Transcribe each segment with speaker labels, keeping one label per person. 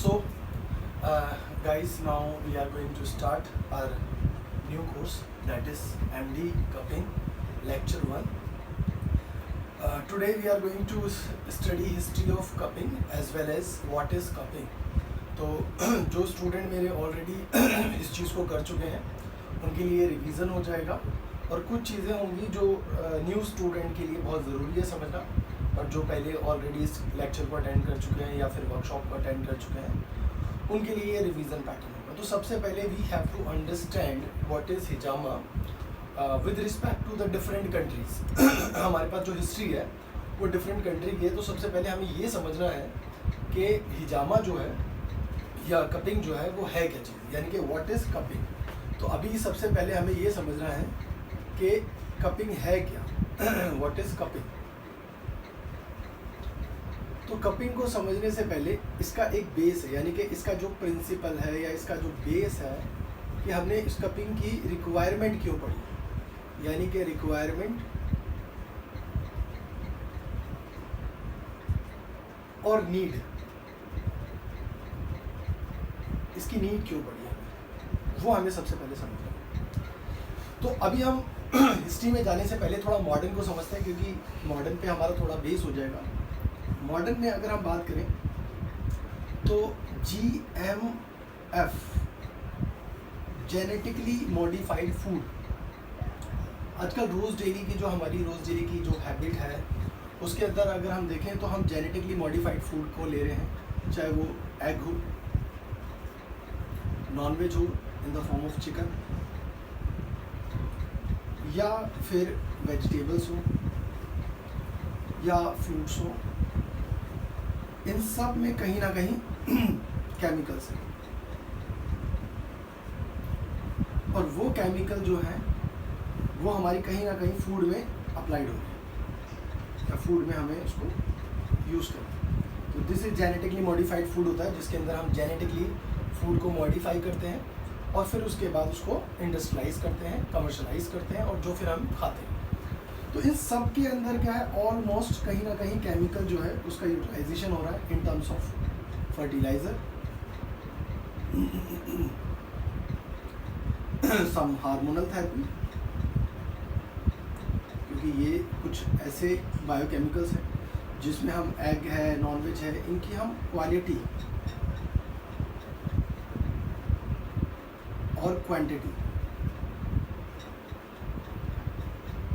Speaker 1: So, guys, now we are going to start our new course, that is MD Cupping Lecture 1. Today we are going to study history of cupping as well as what is cupping. तो जो student मेरे already इस चीज़ को कर चुके हैं उनके लिए रिवीजन हो जाएगा और कुछ चीज़ें होंगी जो न्यू स्टूडेंट के लिए बहुत ज़रूरी है समझना, और जो पहले ऑलरेडी इस लेक्चर को अटेंड कर चुके हैं या फिर वर्कशॉप को अटेंड कर चुके हैं उनके लिए ये रिवीजन पैटर्न होगा। तो सबसे पहले we have to understand what is हिजामा with respect to the different countries. हमारे पास जो हिस्ट्री है वो डिफरेंट कंट्री की है, तो सबसे पहले हमें ये समझना है कि हिजामा जो है या कपिंग जो है वो है क्या चीज़, यानी कि व्हाट इज़ कपिंग। तो अभी सबसे पहले हमें ये समझना है कि कपिंग है क्या, व्हाट इज़ कपिंग। तो कपिंग को समझने से पहले इसका एक बेस है, यानी कि इसका जो प्रिंसिपल है या इसका जो बेस है कि हमने इस कपिंग की रिक्वायरमेंट क्यों पढ़ी, यानी कि रिक्वायरमेंट और नीड, इसकी नीड क्यों पड़ी है वो हमें सबसे पहले समझना है। तो अभी हम हिस्ट्री में जाने से पहले थोड़ा मॉडर्न को समझते हैं, क्योंकि मॉडर्न पे हमारा थोड़ा बेस हो जाएगा। मॉडर्न में अगर हम बात करें तो GMF जेनेटिकली मॉडिफाइड फूड, आजकल रोज़ डेली की जो हमारी रोज़ डेली की जो हैबिट है उसके अंदर अगर हम देखें तो हम जेनेटिकली मॉडिफाइड फूड को ले रहे हैं, चाहे वो एग हो, नॉनवेज हो इन द फॉर्म ऑफ चिकन, या फिर वेजिटेबल्स हो या फ्रूट्स हो, इन सब में कहीं ना कहीं केमिकल्स हैं और वो केमिकल जो है वो हमारी कहीं ना कहीं फूड में अप्लाइड हो रहे हैं या फूड में हमें उसको यूज़ करना। तो this is genetically modified food होता है जिसके अंदर हम जेनेटिकली फूड को मॉडिफाई करते हैं और फिर उसके बाद उसको इंडस्ट्रियलाइज करते हैं, कमर्शलाइज करते हैं और जो फिर हम खाते हैं। तो इन सब के अंदर क्या है, ऑलमोस्ट कहीं ना कहीं केमिकल जो है उसका यूटिलाइजेशन हो रहा है in terms of fertiliser, some hormonal therapy, क्योंकि ये कुछ ऐसे बायोकेमिकल्स हैं जिसमें हम एग है, नॉनवेज है, इनकी हम क्वालिटी और क्वांटिटी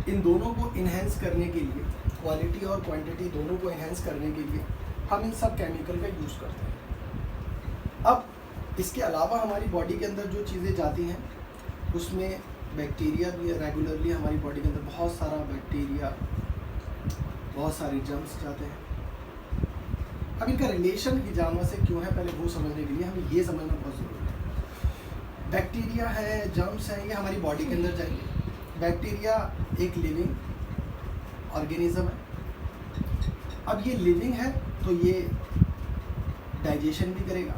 Speaker 1: इन दोनों को इन्हेंस करने के लिए, क्वालिटी और क्वांटिटी दोनों को इन्हेंस करने के लिए हम इन सब केमिकल का यूज़ करते हैं। अब इसके अलावा हमारी बॉडी के अंदर जो चीज़ें जाती हैं उसमें बैक्टीरिया भी है, रेगुलरली हमारी बॉडी के अंदर बहुत सारा बैक्टीरिया, बहुत सारे जर्म्स जाते हैं। अब इनका रिलेशन हिजामा से क्यों है पहले वो समझने के लिए हमें ये समझना बहुत ज़रूरी है। बैक्टीरिया है, जर्म्स हैं, ये हमारी बॉडी के अंदर जाएंगे। बैक्टीरिया एक लिविंग ऑर्गेनिज्म है। अब ये लिविंग है तो ये डाइजेशन भी करेगा।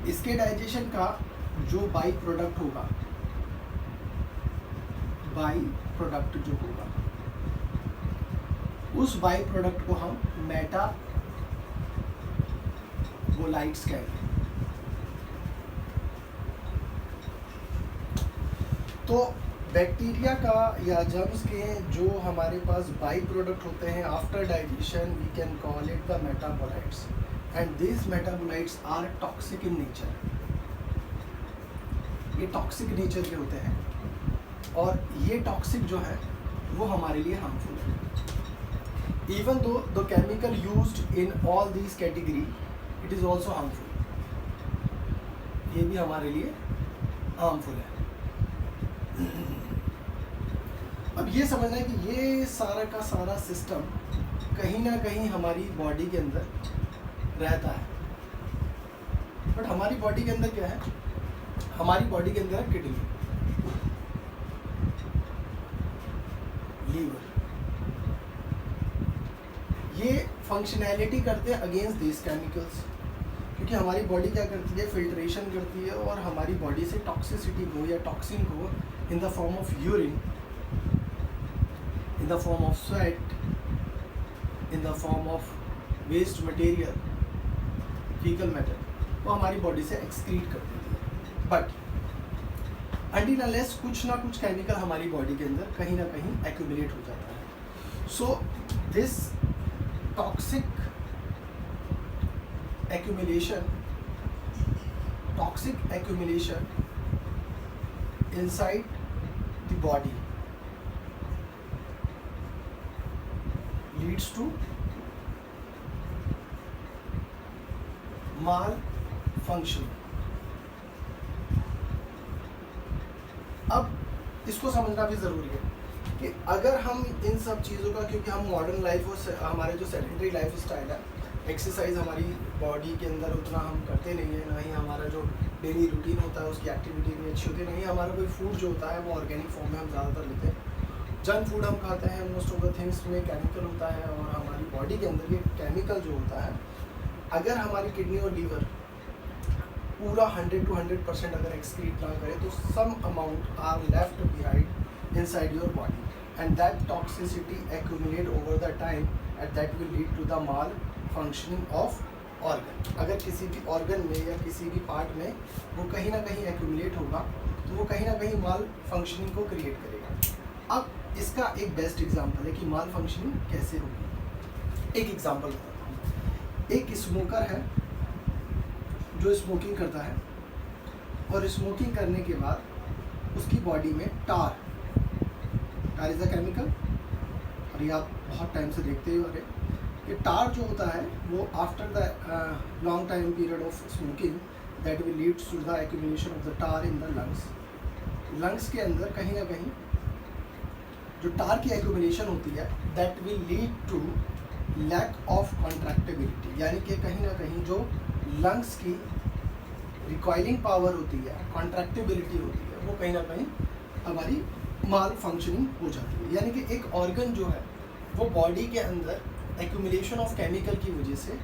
Speaker 1: इसके डाइजेशन का जो बाई प्रोडक्ट होगा, बाई प्रोडक्ट जो होगा उस बाई प्रोडक्ट को हम मेटाबोलाइट्स कहते हैं। तो बैक्टीरिया का या जर्म्स के जो हमारे पास बाई प्रोडक्ट होते हैं after digestion, we can call it the metabolites, and this metabolites are toxic in nature. ये टॉक्सिक नेचर के होते हैं और ये टॉक्सिक जो है वो हमारे लिए हार्मफुल है। Even though the chemical used in all these category it is also harmful, ये भी हमारे लिए हार्मफुल है। अब ये समझना है कि ये सारा का सारा सिस्टम कहीं ना कहीं हमारी बॉडी के अंदर रहता है, बट हमारी बॉडी के अंदर क्या है, हमारी बॉडी के अंदर है किडनी, लीवर, ये फंक्शनैलिटी करते हैं अगेंस्ट दिस केमिकल्स, क्योंकि हमारी बॉडी क्या करती है, फिल्ट्रेशन करती है और हमारी बॉडी से टॉक्सिसिटी को या टॉक्सिन को in the form of urine, in the form of sweat, in the form of waste material, faecal matter, वो हमारी बॉडी से एक्सक्रीट कर देती है। बट अनटिल अनलेस कुछ ना कुछ केमिकल हमारी बॉडी के अंदर कहीं ना कहीं एक्यूमुलेट हो जाता है। So this toxic accumulation inside the body leads to malfunction। अब इसको समझना भी ज़रूरी है कि अगर हम इन सब चीज़ों का, क्योंकि हम मॉडर्न लाइफ और हमारे जो सेडेंटरी लाइफ स्टाइल है, एक्सरसाइज हमारी बॉडी के अंदर उतना हम करते नहीं है, ना ही हमारा जो डेली रूटीन होता है उसकी एक्टिविटी भी अच्छी होती है, नहीं हमारा कोई फूड जो होता है वो ऑर्गेनिक फॉर्म में हम ज़्यादातर लेते हैं। जंक फूड हम खाते हैं, मोस्ट ऑफ द थिंग्स में केमिकल होता है, और हमारी बॉडी के अंदर ये केमिकल जो होता है, अगर हमारी किडनी और लीवर पूरा 100 to 100% अगर एक्सक्रीट ना करे तो some amount are left behind inside your body, and that toxicity accumulate over the time and that will lead to the malfunctioning of organ. अगर किसी भी ऑर्गन में या किसी भी पार्ट में वो कहीं ना कहीं एक्यूमुलेट होगा तो वो कहीं ना कहीं माल फंक्शनिंग को क्रिएट करेगा। अब इसका एक बेस्ट एग्जांपल है कि माल फंक्शनिंग कैसे होगी। एक एग्जांपल बताता हूँ। एक स्मोकर है जो स्मोकिंग करता है, और स्मोकिंग करने के बाद उसकी बॉडी में टार इज़ अ केमिकल, और ये आप बहुत टाइम से देखते हो रहे कि टार जो होता है वो after the long time period of smoking that will lead to the accumulation of the tar in the lungs के अंदर कहीं ना कहीं जो टार की एक्यूमुलेशन होती है that will lead to lack of contractibility, यानी कि कहीं ना कहीं जो लंग्स की रिकॉइलिंग पावर होती है, कॉन्ट्रैक्टिबिलिटी होती है, वो कहीं ना कहीं हमारी माल फंक्शनिंग हो जाती है। यानी कि एक ऑर्गन जो है वो बॉडी के अंदर एक्यूमुलेशन ऑफ केमिकल की वजह से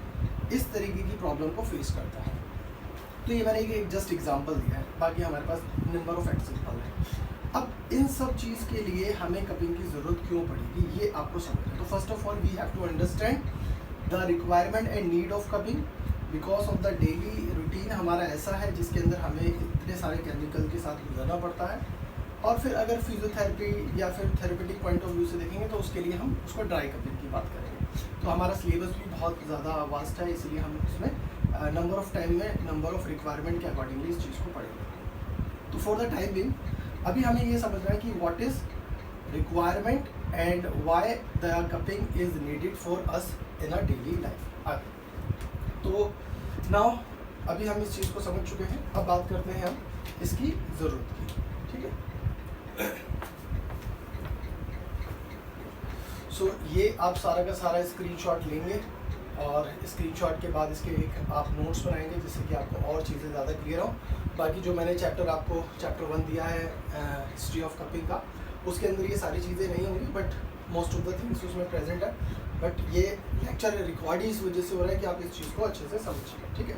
Speaker 1: इस तरीके की प्रॉब्लम को फेस करता है। तो ये मैंने एक जस्ट एग्जांपल दिया है, बाकी हमारे पास नंबर ऑफ एग्जांपल है। अब इन सब चीज़ के लिए हमें कपिंग की ज़रूरत क्यों पड़ेगी ये आपको समझना है। तो first of all we have to understand the requirement and need of cupping because of the daily routine हमारा ऐसा है जिसके अंदर हमें इतने सारे केमिकल के साथ गुजरना पड़ता है। और फिर अगर फिजियोथेरेपी या फिर थेरेपेटिक पॉइंट ऑफ व्यू से देखेंगे तो उसके लिए हम उसको ड्राई कपिंग की बात करेंगे। तो हमारा सिलेबस भी बहुत ज़्यादा वास्ट है, इसलिए हम उसमें नंबर ऑफ टाइम में नंबर ऑफ रिक्वायरमेंट के अकॉर्डिंगली इस चीज़ को पढ़ेंगे। तो फॉर द टाइम बिंग अभी हमें ये समझना है कि what is requirement and why the cupping is needed for us in a daily life. आगे तो नाउ अभी हम इस चीज़ को समझ चुके हैं, अब बात करते हैं हम इसकी ज़रूरत की। ठीक है, सो ये आप सारा का सारा स्क्रीनशॉट लेंगे और स्क्रीनशॉट के बाद इसके एक आप नोट्स बनाएंगे जिससे कि आपको और चीज़ें ज़्यादा क्लियर हो। बाकी जो मैंने चैप्टर 1 दिया है हिस्ट्री ऑफ कपिंग का, उसके अंदर ये सारी चीज़ें नहीं होंगी, but most of the things उसमें प्रेजेंट है। बट ये लेक्चर रिकॉर्ड ही इस वजह से हो रहा है कि आप इस चीज़ को अच्छे से समझिए। ठीक है,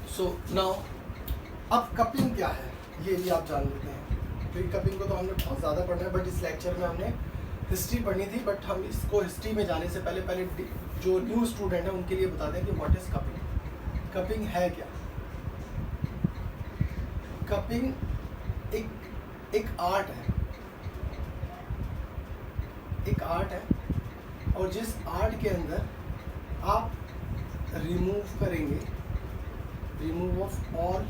Speaker 1: सो नाउ अब कपिंग क्या है ये भी आप जान लेते हैं, क्योंकि कपिंग को तो हमने बहुत ज़्यादा पढ़ना है, बट इस लेक्चर में हमने हिस्ट्री पढ़नी थी। बट हम इसको हिस्ट्री में जाने से पहले जो न्यू स्टूडेंट है उनके लिए बता दें कि व्हाट इज़ कपिंग। कपिंग है क्या? कपिंग एक आर्ट है, एक आर्ट है, और जिस आर्ट के अंदर आप remove of all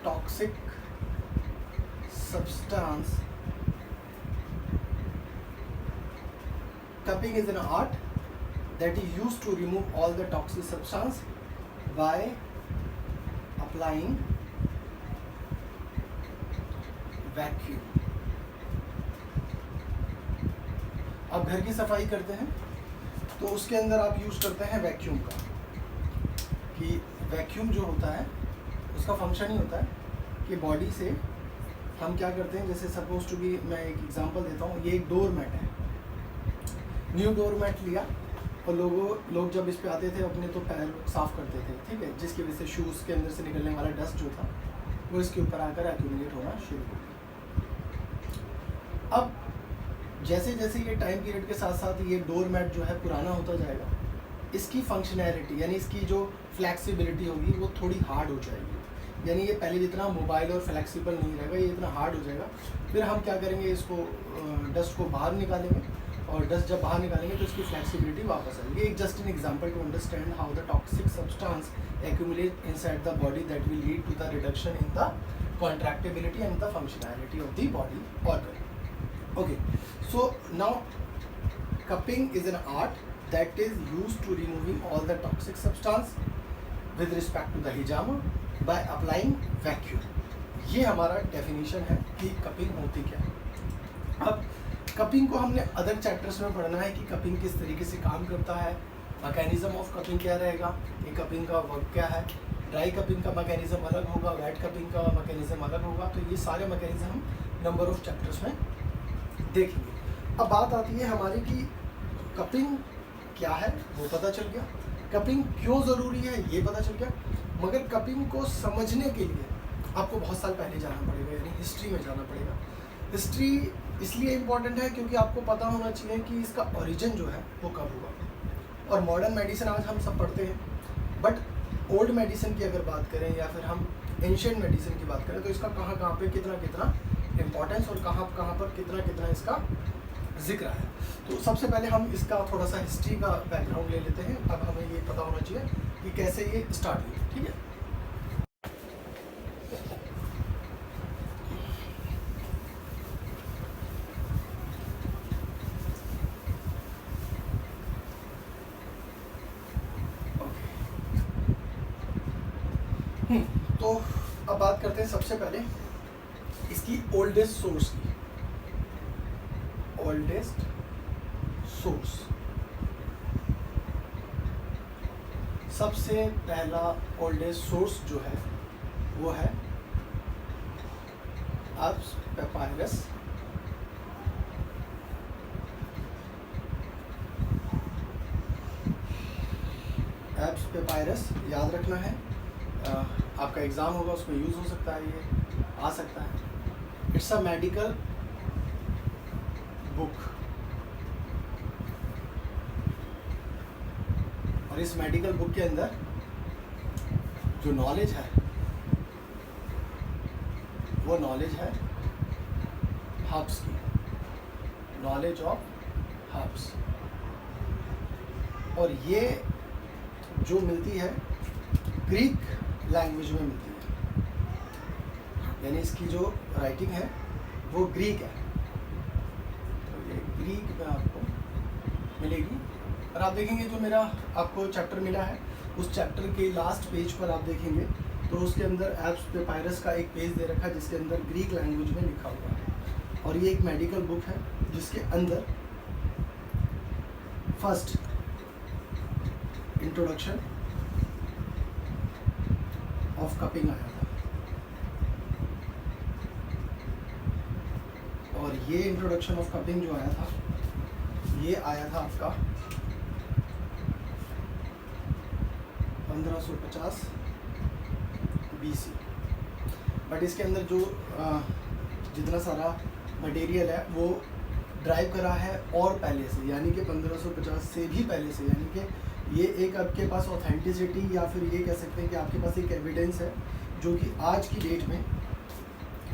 Speaker 1: toxic substance. Cupping is an art that is used to remove all the toxic substance by applying vacuum. आप घर की सफाई करते हैं तो उसके अंदर आप यूज करते हैं वैक्यूम का, कि वैक्यूम जो होता है उसका फंक्शन ही होता है कि बॉडी से हम क्या करते हैं, जैसे सपोज टू बी मैं एक एग्जांपल देता हूँ, ये एक डोर मैट है, न्यू डोर मैट लिया और लोग जब इस पे आते थे अपने तो पैर साफ करते थे, ठीक है, जिसकी वजह से शूज़ के अंदर से निकलने वाला डस्ट जो था वो इसके ऊपर आकर एक्यूमुलेट होना शुरू हो गया। अब जैसे जैसे ये टाइम पीरियड के साथ साथ ये डोर मैट जो है पुराना होता जाएगा, इसकी फंक्शनैलिटी यानी इसकी जो फ्लैक्सिबिलिटी होगी वो थोड़ी हार्ड हो जाएगी, यानी ये पहले जितना मोबाइल और फ्लैक्सिबल नहीं रहेगा, ये इतना हार्ड हो जाएगा। फिर हम क्या करेंगे, इसको डस्ट को बाहर निकालेंगे और डस्ट जब बाहर निकालेंगे तो इसकी फ्लैक्सिबिलिटी वापस आएगी। एक just an example to understand how the toxic substance accumulate inside the body that will lead to the reduction in the contractibility and the functionality of the body organ. Okay, so now cupping is an art that is used to removing all the toxic substance with respect to the hijama by applying vacuum. ये हमारा definition है कि cupping होती क्या है। अब cupping को हमने अदर चैप्टर्स में पढ़ना है कि कपिंग किस तरीके से काम करता है, मैकेनिज्म ऑफ कपिंग क्या रहेगा, ये कपिंग का वर्क क्या है, ड्राई कपिंग का मैकेनिज्म अलग होगा, वेट कपिंग का मैकेनिज्म अलग होगा। तो ये सारे मैकेनिज्म हम नंबर ऑफ चैप्टर्स में देखेंगे। अब बात आती है हमारी कि कपिंग क्या है वो पता चल गया, कपिंग क्यों ज़रूरी है ये पता चल गया, मगर कपिंग को समझने के लिए आपको बहुत साल पहले जाना पड़ेगा, यानी हिस्ट्री में जाना पड़ेगा। हिस्ट्री इसलिए इम्पॉर्टेंट है क्योंकि आपको पता होना चाहिए कि इसका ओरिजिन जो है वो कब हुआ। और मॉडर्न मेडिसिन आज हम सब पढ़ते हैं, बट ओल्ड मेडिसिन की अगर बात करें या फिर हम एंशिएंट मेडिसिन की बात करें तो इसका कहाँ कहाँ पे कितना कितना इम्पोर्टेंस और कहाँ कहाँ पर कितना कितना इसका जिक्र है। तो सबसे पहले हम इसका थोड़ा सा हिस्ट्री का बैकग्राउंड ले लेते हैं। अब हमें ये पता होना चाहिए कि कैसे ये स्टार्ट हुई, ठीक है। तो अब बात करते हैं सबसे पहले इसकी ओल्डेस्ट सोर्स की। ओल्डेस्ट सोर्स, सबसे पहला ओल्डेस्ट सोर्स जो है वो है एब्स पेपायरस। एब्स पेपायरस याद रखना है, आपका एग्ज़ाम होगा उसमें यूज़ हो सकता है, ये आ सकता है। इट्स अ मेडिकल बुक और इस मेडिकल बुक के अंदर जो नॉलेज है वो नॉलेज है हर्ब्स की, नॉलेज ऑफ हर्ब्स। और ये जो मिलती है ग्रीक लैंग्वेज में मिलती है, यानी इसकी जो राइटिंग है वो ग्रीक है, तो ये ग्रीक में आपको मिलेगी। और आप देखेंगे जो मेरा आपको चैप्टर मिला है उस चैप्टर के लास्ट पेज पर आप देखेंगे तो उसके अंदर एब्स पेपायरस का एक पेज दे रखा है जिसके अंदर ग्रीक लैंग्वेज में लिखा हुआ है। और ये एक मेडिकल बुक है जिसके अंदर फर्स्ट इंट्रोडक्शन ऑफ कपिंग आया था। और ये इंट्रोडक्शन ऑफ कपिंग जो आया था ये आया था आपका 1550 BC। बट इसके अंदर जो जितना सारा मटेरियल है वो ड्राइव करा है और पहले से, यानी कि 1550 से भी पहले से, यानी कि ये एक आपके पास ऑथेंटिसिटी या फिर ये कह सकते हैं कि आपके पास एक एविडेंस है जो कि आज की डेट में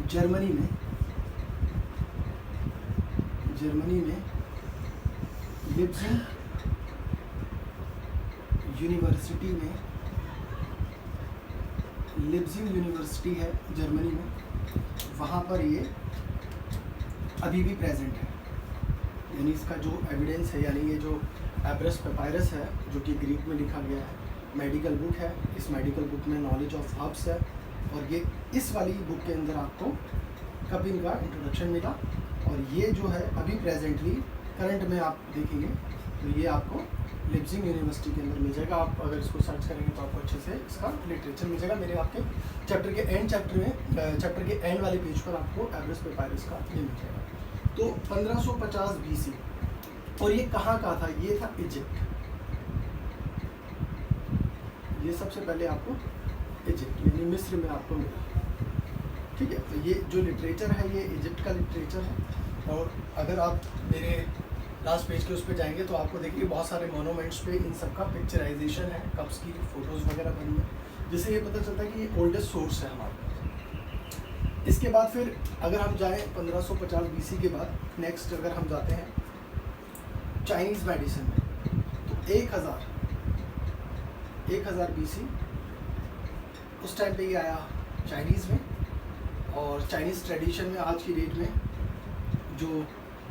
Speaker 1: जर्मनी में लिप्जिग यूनिवर्सिटी है जर्मनी में, वहाँ पर ये अभी भी प्रेजेंट है। यानी इसका जो एविडेंस है, यानी ये जो एब्रस पेपायरस है जो कि ग्रीक में लिखा गया है, मेडिकल बुक है। इस मेडिकल बुक में नॉलेज ऑफ हर्ब्स है और ये इस वाली बुक के अंदर आपको कपिंग का इंट्रोडक्शन मिला। और ये जो है अभी प्रेजेंटली करंट में आप देखेंगे तो ये आपको लिप्जिग यूनिवर्सिटी के अंदर मिल जाएगा। आप अगर इसको सर्च करेंगे तो आपको अच्छे से इसका लिटरेचर मिल जाएगा। मेरे आपके चैप्टर के एंड वाले पेज पर आपको एब्रस पेपायरस का ये मिल जाएगा। तो 1550 BC और ये कहाँ का था? ये था इजिप्ट। ये सबसे पहले आपको इजिप्ट यानी मिस्र में आपको मिला, ठीक है। तो ये जो लिटरेचर है ये इजिप्ट का लिटरेचर है। और अगर आप मेरे लास्ट पेज के उस पर जाएंगे तो आपको देखिए बहुत सारे मोनूमेंट्स पे इन सब का पिक्चराइजेशन है, कप्स की फ़ोटोज़ वगैरह बनी है, जिससे ये पता चलता है कि ये ओल्डेस्ट सोर्स है हमारे पास। इसके बाद फिर अगर हम जाएँ 1550 BC के बाद, नेक्स्ट अगर हम जाते हैं चाइनीज़ मेडिसिन में, तो 1000 BC उस टाइम पे ये आया चाइनीज़ में। और चाइनीज़ ट्रेडिशन में आज की डेट में जो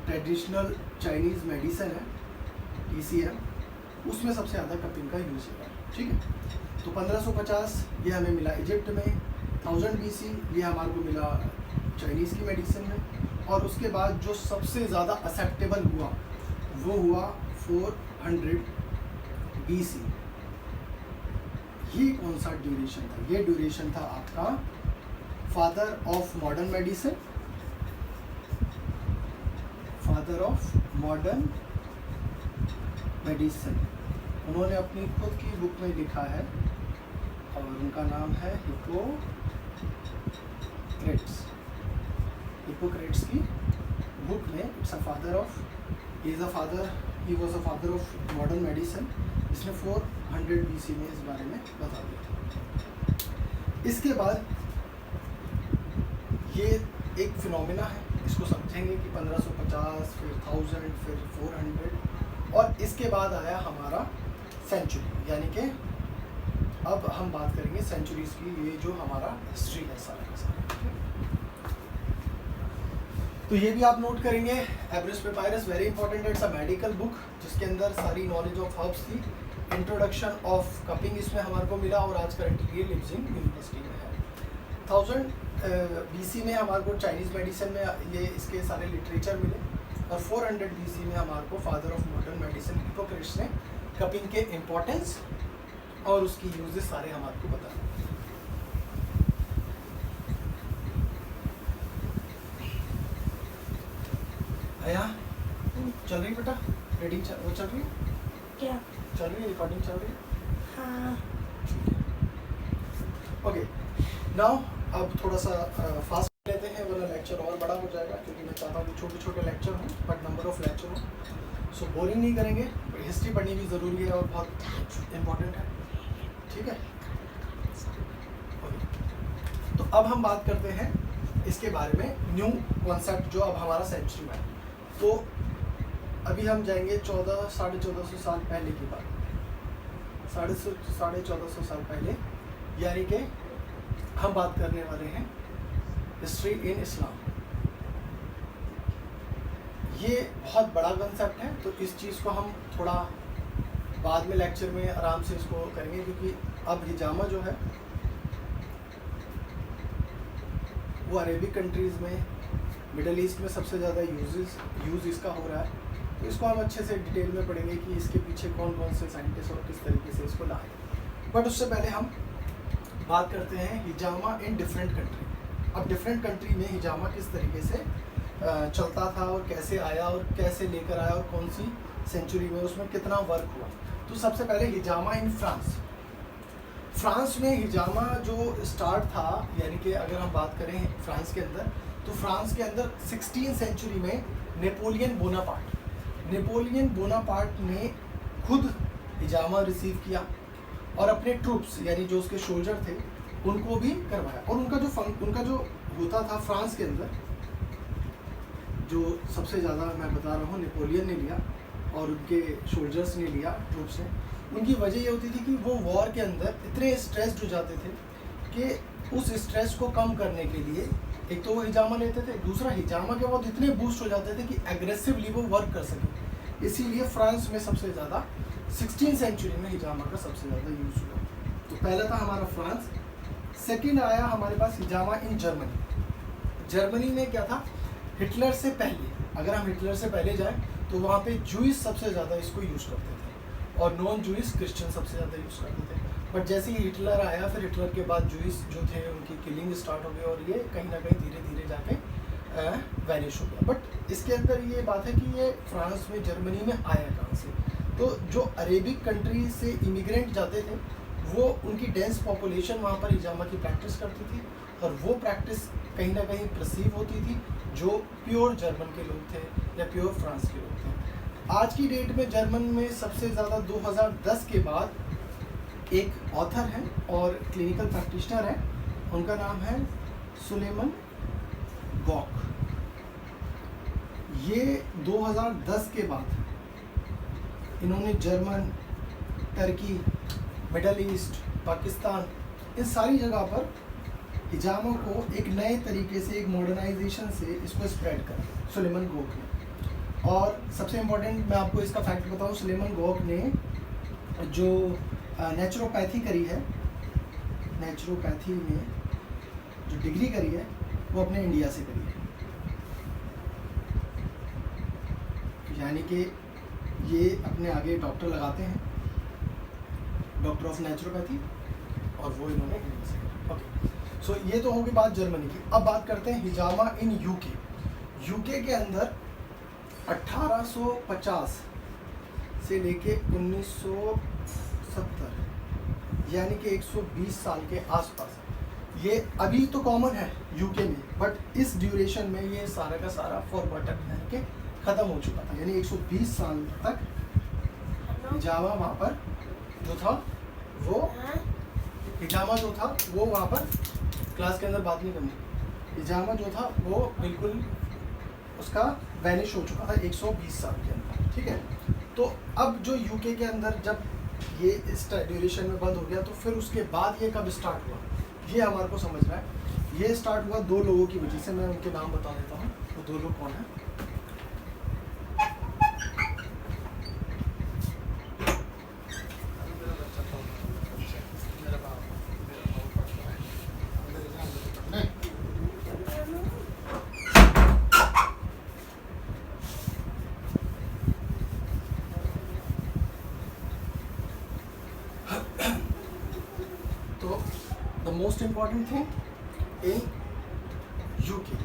Speaker 1: ट्रेडिशनल चाइनीज़ मेडिसिन है TCM, उसमें सबसे ज़्यादा कपिंग का यूज़ हुआ है, ठीक है। तो 1550 ये हमें मिला इजिप्ट में, 1000 BC ये हमारे को मिला चाइनीज़ की मेडिसिन में। और उसके बाद जो सबसे ज़्यादा एक्सेप्टेबल हुआ वो हुआ 400 BC। ये कौन सा ड्यूरेशन था? ये ड्यूरेशन था आपका father of modern medicine, father of modern medicine. उन्होंने अपनी खुद की बुक में लिखा है और उनका नाम है हिप्पोक्रेट्स की बुक में it's a father of, he was a father of modern medicine. इसने 400 BC में इस बारे में बता दिया। इसके बाद ये एक फिनोमिना है, इसको समझेंगे कि 1550 फिर 1000 फिर 400 और इसके बाद आया हमारा सेंचुरी, यानी कि अब हम बात करेंगे सेंचुरीज की, ये जो हमारा हिस्ट्री है सारा का सारा। तो ये भी आप नोट करेंगे, Ebers papyrus very important, it's a medical book जिसके अंदर सारी नॉलेज ऑफ हर्ब्स थी। इंट्रोडक्शन ऑफ कपिंग इसमें हमारे को मिला और आज करंटली ये लिप्जिंग यूनिवर्सिटी में है। 1000 BC में हमारे को चाइनीज़ मेडिसिन में ये इसके सारे लिटरेचर मिले और 400 BC में हमारे को father of modern medicine Hippocrates ने कपिंग के इम्पोर्टेंस और उसकी यूजेस सारे हमारे को बताए। आया चल रही बेटा रीडिंग वो चल रही है
Speaker 2: क्या?
Speaker 1: चल रही है, रिकॉर्डिंग चल रही है?
Speaker 2: हाँ।
Speaker 1: ओके नाउ अब थोड़ा सा फास्ट लेते हैं वरना लेक्चर और बड़ा हो जाएगा, क्योंकि मैं चाहता हूँ कि छोटे छोटे लेक्चर हों बट नंबर ऑफ लेक्चर हो। सो बोरिंग नहीं करेंगे, हिस्ट्री पढ़नी भी ज़रूरी है और बहुत इम्पोर्टेंट है, ठीक है। ओके तो अब हम बात करते हैं इसके बारे में, न्यू कॉन्सेप्ट जो अब हमारा सेंचुरी में है। तो अभी हम जाएंगे 1400-1450 साल पहले की बात, 1450 साल पहले, यानी कि हम बात करने वाले हैं हिस्ट्री इन इस्लाम। ये बहुत बड़ा कंसेप्ट है तो इस चीज़ को हम थोड़ा बाद में लेक्चर में आराम से इसको करेंगे, क्योंकि अब हिजामा जो है वो अरेबिक कंट्रीज़ में, मिडल ईस्ट में सबसे ज़्यादा यूज़ इसका हो रहा है। तो इसको हम अच्छे से डिटेल में पढ़ेंगे कि इसके पीछे कौन कौन से साइंटिस्ट और किस तरीके से इसको लाए। बट उससे पहले हम बात करते हैं हिजामा इन डिफरेंट कंट्री। अब डिफरेंट कंट्री में हिजामा किस तरीके से चलता था और कैसे आया और कैसे लेकर आया और कौन सी सेंचुरी में उसमें कितना वर्क हुआ। तो सबसे पहले हिजामा इन फ्रांस में हिजामा जो स्टार्ट था, यानी कि अगर हम बात करें फ्रांस के अंदर, तो फ्रांस के अंदर 16वीं सेंचुरी में नेपोलियन बोनापार्ट ने खुद हिजामा रिसीव किया और अपने ट्रूप्स यानी जो उसके सोल्जर थे उनको भी करवाया। और उनका जो होता था फ्रांस के अंदर, जो सबसे ज़्यादा मैं बता रहा हूँ नेपोलियन ने लिया और उनके सोल्जर्स ने लिया, ट्रूप्स ने। उनकी वजह ये होती थी कि वो वॉर के अंदर इतने स्ट्रेस्ड हो जाते थे कि उस स्ट्रेस को कम करने के लिए एक तो वो हिजामा लेते थे, दूसरा हिजामा के बाद इतने बूस्ट हो जाते थे कि एग्रेसिवली वो वर्क कर सके। इसीलिए फ्रांस में सबसे ज़्यादा 16वीं सेंचुरी में हिजामा का सबसे ज़्यादा यूज़ हुआ। तो पहला था हमारा फ्रांस। सेकंड आया हमारे पास हिजामा इन जर्मनी में क्या था, हिटलर से पहले, अगर हम हिटलर से पहले जाएं तो वहाँ पे जूइश सबसे ज़्यादा इसको यूज़ करते थे और नॉन जूइश क्रिश्चियन सबसे ज़्यादा यूज़ करते थे। बट जैसे ही हिटलर आया फिर हिटलर के बाद जूइश जो थे उनकी किलिंग स्टार्ट हो गई और ये कहीं ना कहीं धीरे धीरे जाके वैनिश हो गया। बट इसके अंदर ये बात है कि ये फ्रांस में, जर्मनी में आया कहाँ से। तो जो अरेबिक कंट्री से इमिग्रेंट जाते थे वो उनकी डेंस पॉपुलेशन वहाँ पर हिजामा की प्रैक्टिस करती थी, और वो प्रैक्टिस कहीं ना कहीं परसीव होती थी जो प्योर जर्मन के लोग थे या प्योर फ्रांस के लोग थे। आज की डेट में जर्मन में सबसे ज़्यादा 2010 के बाद एक ऑथर हैं और क्लिनिकल प्रैक्टिशनर हैं, उनका नाम है सुलेमान गॉक। ये 2010 के बाद इन्होंने German, Turkey, Middle East, Pakistan, इन सारी जगह पर हिजामा को एक नए तरीके से, एक मॉडर्नाइजेशन से इसको स्प्रेड कर सुलेमान गॉक ने। और सबसे इम्पोर्टेंट मैं आपको इसका फैक्ट बताऊं, सुलेमान गॉक ने जो नेचुरोपैथी करी है, नेचुरोपैथी में जो डिग्री करी है वो अपने इंडिया से करी है। यानी कि ये अपने आगे डॉक्टर लगाते हैं, डॉक्टर ऑफ नेचुरोपैथी, और वो इन्होंने इंडिया से करी। ओके, सो ये तो होगी बात जर्मनी की। अब बात करते हैं हिजामा इन यूके। यूके के अंदर 1850 से लेके 1970 यानी कि 120 साल के आसपास, ये अभी तो कॉमन है यूके में, बट इस ड्यूरेशन में ये सारा का सारा फॉरगॉटन यानी कि ख़त्म हो चुका था। यानी 120 साल तक हिजामा वहाँ पर जो था वो, हिजामा जो था वो वहाँ पर, क्लास के अंदर बात नहीं करनी, हिजामा जो था वो बिल्कुल उसका वैनिश हो चुका था 120 साल के अंदर। ठीक है, तो अब जो यूके के अंदर जब ये इस ड्यूरेशन में बंद हो गया, तो फिर उसके बाद ये कब स्टार्ट हुआ ये हमारे को समझना है। ये स्टार्ट हुआ दो लोगों की वजह से, मैं उनके नाम बता देता हूँ। वो दो लोग कौन हैं? Most important thing in UK,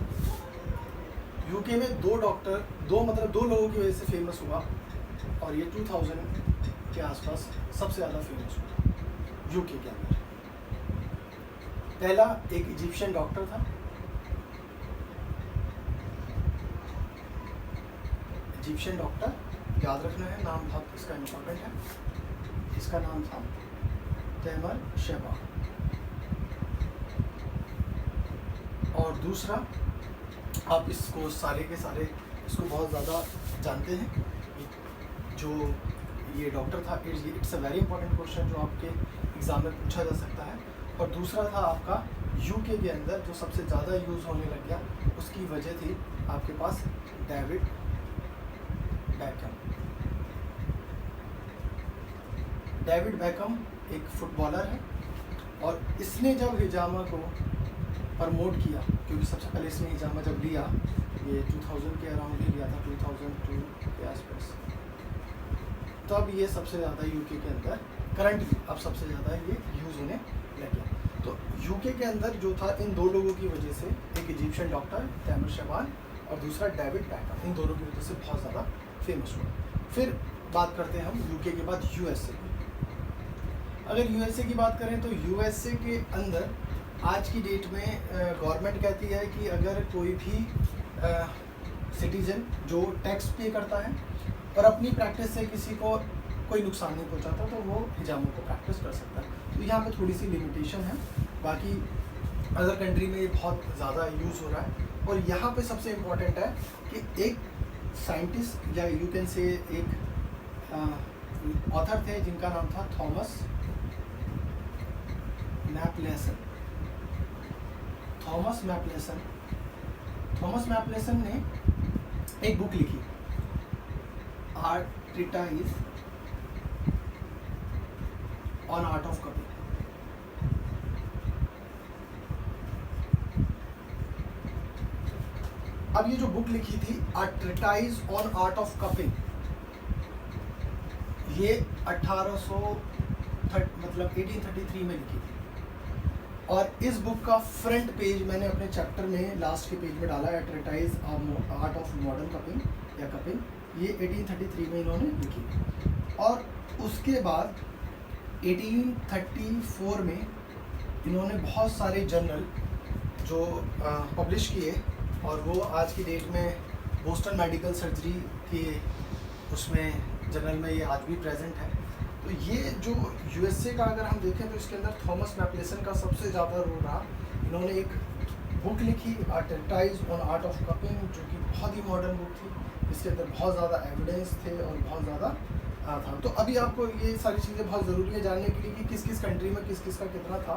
Speaker 1: UK में दो लोगों की वजह से फेमस हुआ, और ये 2000 के आसपास सबसे ज़्यादा फेमस हुआ यूके के अंदर। पहला एक इजिप्शियन डॉक्टर था, इजिप्शियन डॉक्टर, याद रखना है, नाम बहुत इसका इम्पोर्टेंट है। इसका नाम था तैमर शेबा। और दूसरा, आप इसको सारे के सारे इसको बहुत ज़्यादा जानते हैं, जो ये डॉक्टर था, it's a very important question जो आपके एग्ज़ाम में पूछा जा सकता है। और दूसरा था आपका यूके के अंदर जो सबसे ज़्यादा यूज़ होने लग गया, उसकी वजह थी आपके पास डेविड बैकहम। डेविड बैकहम एक फुटबॉलर है, और इसने जब हिजामा को प्रमोट किया, क्योंकि सबसे पहले इसने हिजामा जब लिया, ये 2000 के अराउंड ही लिया था, 2002 के आसपास, तब ये सबसे ज़्यादा यूके के अंदर करंटली अब सबसे ज़्यादा ये यूज़ होने लग गया। तो यूके के अंदर जो था, इन दो लोगों की वजह से, एक इजिप्शियन डॉक्टर तैमूर शेबान और दूसरा डेविड बैकहम, इन दोनों की वजह से बहुत ज़्यादा फेमस हुआ। फिर बात करते हैं हम यूके के बाद यूएसए की। अगर यूएसए की बात करें तो यूएसए के अंदर आज की डेट में गवर्नमेंट कहती है कि अगर कोई भी सिटीजन जो टैक्स पे करता है और अपनी प्रैक्टिस से किसी को कोई नुकसान नहीं पहुंचाता, तो वो हिजामा को प्रैक्टिस कर सकता है। तो यहाँ पे थोड़ी सी लिमिटेशन है, बाकी अदर कंट्री में ये बहुत ज़्यादा यूज़ हो रहा है। और यहाँ पे सबसे इम्पोर्टेंट है कि एक साइंटिस्ट या यू कैन से एक ऑथर थे जिनका नाम था थॉमस मैप्लेसन। थॉमस मैप्लेसन ने एक बुक लिखी, art treatise on art of cupping. अब ये जो बुक लिखी थी, a treatise on art of cupping, ये 1833 में लिखी थी। और इस बुक का फ्रंट पेज मैंने अपने चैप्टर में लास्ट के पेज में डाला है, treatise art of modern cupping या कपिंग। ये 1833 में इन्होंने लिखी। और उसके बाद 1834 में इन्होंने बहुत सारे जर्नल जो पब्लिश किए, और वो आज की डेट में बोस्टन मेडिकल सर्जरी के उसमें जर्नल में ये आज भी प्रेजेंट है। तो ये जो यूएसए का अगर हम देखें तो इसके अंदर थॉमस मैप्लेसन का सबसे ज़्यादा रोल रहा। इन्होंने एक बुक लिखी, treatise on art of cupping, जो कि बहुत ही मॉडर्न बुक थी। इसके अंदर बहुत ज़्यादा एविडेंस थे और बहुत ज़्यादा था। तो अभी आपको ये सारी चीज़ें बहुत ज़रूरी है जानने के लिए कि किस किस कंट्री में किस किस का कितना था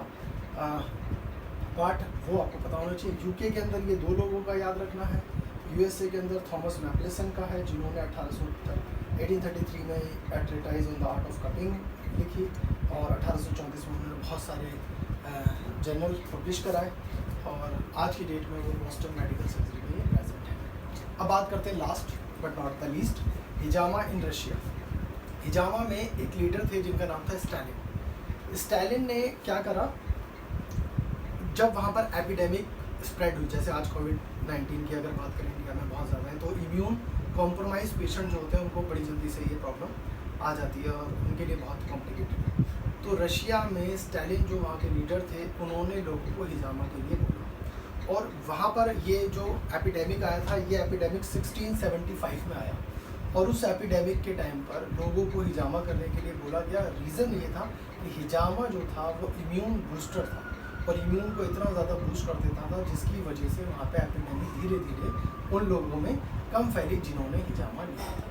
Speaker 1: पार्ट, वो आपको पता होना चाहिए। यूके के अंदर ये 2 लोगों का याद रखना है। यूएसए के अंदर थॉमस मैप्लेसन का है, जिन्होंने 1833 में treatise on the art of cupping लिखी, और 1834 में उन्होंने बहुत सारे जर्नल पब्लिश कराए, और आज की डेट में वो बोस्टन मेडिकल सर्जरी में प्रेजेंट है। अब बात करते हैं last but not the least, हिजामा इन रशिया। हिजामा में एक लीडर थे जिनका नाम था स्टालिन। स्टालिन ने क्या करा, जब वहाँ पर एपिडेमिक स्प्रेड हुई, जैसे आज कोविड-19 की अगर बात करें इंडिया में बहुत ज़्यादा है, तो इम्यून कॉम्प्रोमाइज पेशेंट जो होते हैं उनको बड़ी जल्दी से ये प्रॉब्लम आ जाती है और उनके लिए बहुत कॉम्प्लिकेटेड है। तो रशिया में स्टालिन जो वहाँ के लीडर थे, उन्होंने लोगों को हिजामा के लिए बोला, और वहाँ पर ये जो एपिडेमिक आया था, ये एपिडेमिक 1675 में आया, और उस एपिडेमिक के टाइम पर लोगों को हिजामा करने के लिए बोला गया। रीज़न ये था कि हिजामा जो था वो इम्यून बूस्टर था, और इम्यून को इतना ज़्यादा बूस्ट कर देता था जिसकी वजह से वहाँ पे एपिडेमिक धीरे धीरे उन लोगों में कम फैली जिन्होंने हिजामा लिया था।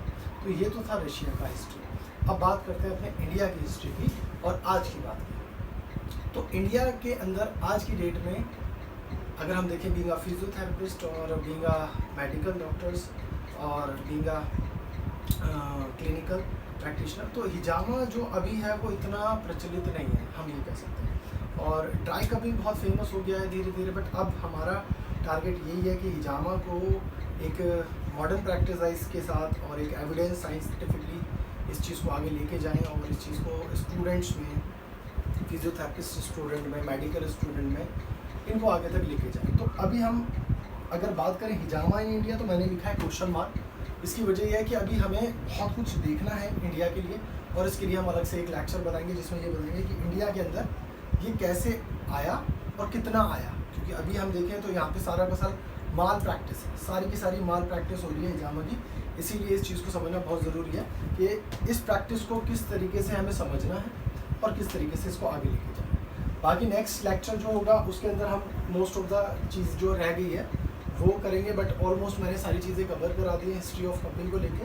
Speaker 1: तो ये तो था रशिया का हिस्ट्री। अब बात करते हैं अपने इंडिया की हिस्ट्री की और आज की बात की। तो इंडिया के अंदर आज की डेट में अगर हम देखें, बीइंग अ फिजियोथेरेपिस्ट और बीइंग अ मेडिकल डॉक्टर्स और बीइंग अ क्लिनिकल प्रैक्टिशनर, तो हिजामा जो अभी है वो इतना प्रचलित नहीं है, हम ये कह सकते हैं। और ड्राई कपिंग बहुत फेमस हो गया है धीरे धीरे, बट अब हमारा टारगेट यही है कि हिजामा को एक मॉडर्न प्रैक्टिस के साथ और एक एविडेंस साइंटिफिकली इस चीज़ को आगे लेके जाएं, और इस चीज़ को स्टूडेंट्स में, फिजियोथेरेपिस्ट स्टूडेंट में, मेडिकल स्टूडेंट में, इनको आगे तक लेके जाएं। तो अभी हम अगर बात करें हिजामा इन इंडिया, तो मैंने लिखा है क्वेश्चन मार्क। इसकी वजह यह है कि अभी हमें बहुत कुछ देखना है इंडिया के लिए, और इसके लिए हम अलग से एक लेक्चर बताएंगे जिसमें ये बताएंगे कि इंडिया के अंदर ये कैसे आया और कितना आया। क्योंकि अभी हम देखें तो यहाँ पे सारा का सारा माल प्रैक्टिस है, सारी की सारी माल प्रैक्टिस हो रही है हिजामा की। इसीलिए इस चीज़ को समझना बहुत ज़रूरी है कि इस प्रैक्टिस को किस तरीके से हमें समझना है और किस तरीके से इसको आगे लेके जाना है। बाकी नेक्स्ट लेक्चर जो होगा उसके अंदर हम मोस्ट ऑफ द चीज़ जो रह गई है वो करेंगे, बट ऑलमोस्ट मैंने सारी चीज़ें कवर करा दी है हिस्ट्री ऑफ कपिंग को लेके।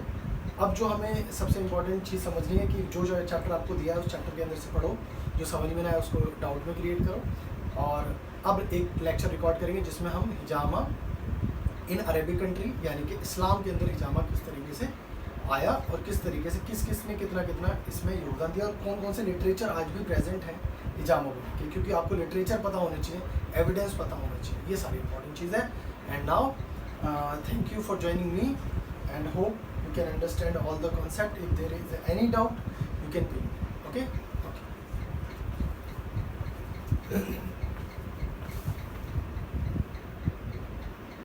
Speaker 1: अब जो हमें सबसे इम्पोर्टेंट चीज़ समझनी है कि जो जो चैप्टर आपको दिया है उस चैप्टर के अंदर से पढ़ो, जो समझ में ना आए उसको डाउट में क्रिएट करो। और अब एक लेक्चर रिकॉर्ड करेंगे जिसमें हम हिजामा इन अरेबिक कंट्री यानी कि इस्लाम के अंदर हिजामा किस तरीके से आया और किस तरीके से किस किस ने कितना कितना इसमें योगदान दिया, और कौन कौन से लिटरेचर आज भी प्रेजेंट है हिजामा को लेकर, क्योंकि आपको लिटरेचर पता होना चाहिए, एविडेंस पता होना चाहिए, ये सारी इंपॉर्टेंट चीज़ है। And now thank you for joining me and hope you can understand all the concept. If there is any doubt you can ping me. Okay.